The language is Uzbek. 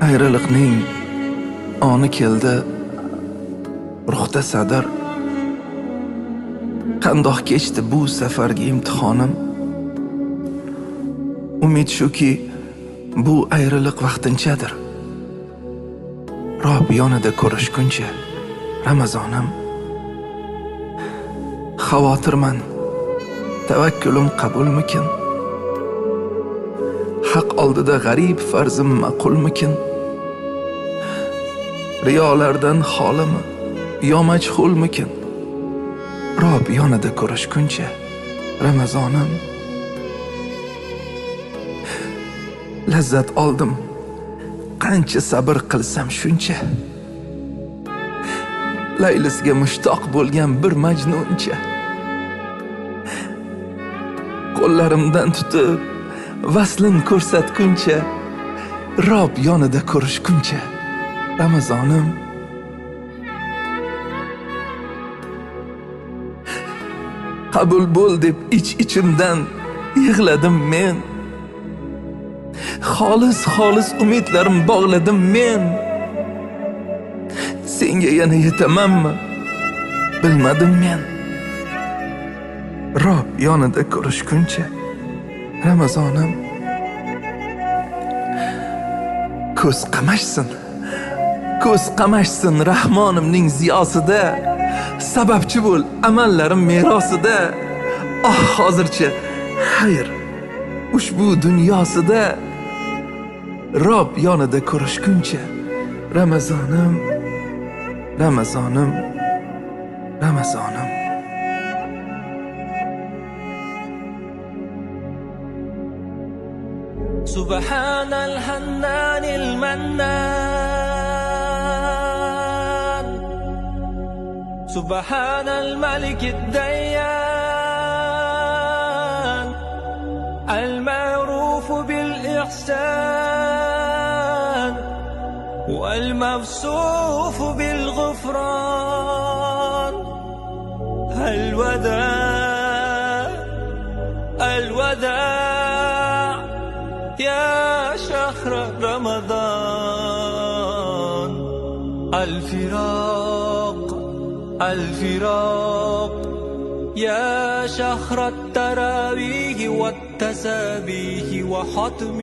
Ayriliqning oni keldi, ruhda sadr. Qandoq kechdi bu safargi imtixonim? Umid shuki, bu ayriliq vaqtinchadir. Rob yonida ko'rishguncha Ramazonim. Xavotirman, tavakkulim qabulmikin? Haq oldida g'arib farzim ma'qulmikin? Riyolardan xolimi yo majhulmikin? Rob yonida ko'rishguncha Ramazonim. Lazzat oldim, qancha sabr qilsam shuncha. Laylisiga mushtoq bo'lgan bir majnuncha. Qo'llarimdan tutib vaslin ko'rsatguncha, Rob yonida ko'rishguncha Ramazonim. Qabul bo'l deb ich-ichimdan yig'ladim men. Xolis umidlarim bog'ladim men. Senga yana yetamanmi? Bilmadim men. Rob yonida ko'rishguncha Ramazonim. Ko'z qamashsin Rahmonimning ziyosida. Sababchi bo'l amallarim merosida. Hozircha xayr ushbu dunyosida. Rob yonida ko'rishguncha Ramazonim. Subhanal Hannanil Mannan, Subhanal Malikid Dayyan, Al-Ma'ruf bil Ihsan, wal Mawsuf bil Ghufran. Al-Wada' يا شهر رمضان. الفراق يا شهر التراويح والتسابيح وختم